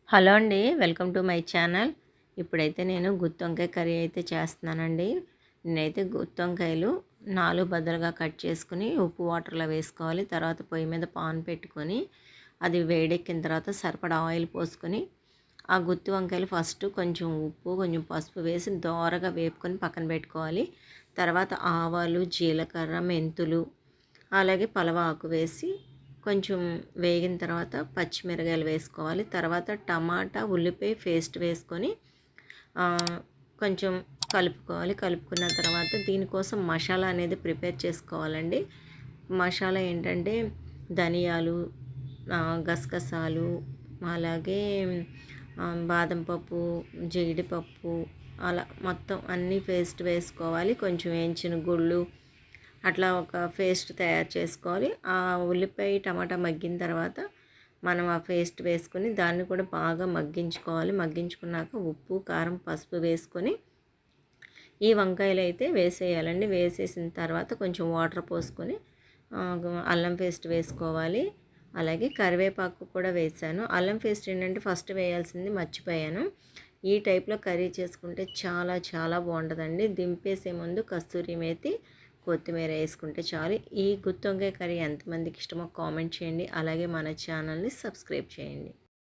Hello అండి, welcome to my channel. ఇప్పుడైతే నేను గుత్తొంకాయ కర్రీ అయితే చేస్తున్నానండి. నేనైతే గుత్తొంకాయలు 4 బద్దలుగా కట్ చేసుకుని ఉప్పు వాటర్లో వేసుకోవాలి. తర్వాత పొయ్యి మీద పాన్ పెట్టుకొని అది వేడెక్కిన తర్వాత సరిపడా ఆయిల్ పోసుకొని ఆ గుత్తి వంకాయలు ఫస్ట్ కొంచెం ఉప్పు కొంచెం పసుపు వేసి దోరగా వేపుకొని పక్కన పెట్టుకోవాలి. తర్వాత ఆవాలు, జీలకర్ర, మెంతులు అలాగే పలవ ఆకు వేసి కొంచెం వేగిన తర్వాత పచ్చిమిరకాయలు వేసుకోవాలి. తర్వాత టమాటా, ఉల్లిపాయ పేస్ట్ వేసుకొని కొంచెం కలుపుకోవాలి. కలుపుకున్న తర్వాత దీనికోసం మసాలా అనేది ప్రిపేర్ చేసుకోవాలండి. మసాలా ఏంటంటే ధనియాలు, గసగసాలు, అలాగే బాదం పప్పు, జీడిపప్పు, అలా మొత్తం అన్నీ పేస్ట్ వేసుకోవాలి. కొంచెం వేయించిన గుళ్ళు అట్లా ఒక పేస్ట్ తయారు చేసుకోవాలి. ఆ ఉల్లిపాయ టమాటా మగ్గిన తర్వాత మనం ఆ పేస్ట్ వేసుకొని దాన్ని కూడా బాగా మగ్గించుకోవాలి. మగ్గించుకున్నాక ఉప్పు, కారం, పసుపు వేసుకొని ఈ వంకాయలు అయితే వేసేయాలండి. వేసేసిన తర్వాత కొంచెం వాటర్ పోసుకొని అల్లం పేస్ట్ వేసుకోవాలి. అలాగే కరివేపాకు కూడా వేసాను. అల్లం పేస్ట్ ఏంటంటే ఫస్ట్ వేయాల్సింది మర్చిపోయాను. ఈ టైప్లో కర్రీ చేసుకుంటే చాలా చాలా బాగుంటుందండి. దింపేసే ముందు కస్తూరి మేతి, కొత్తిమీర వేసుకుంటే చాలు. ఈ గుత్తొంకాయ కర్రీ ఎంతమందికి ఇష్టమో కామెంట్ చేయండి. అలాగే మన ఛానల్ని సబ్స్క్రైబ్ చేయండి.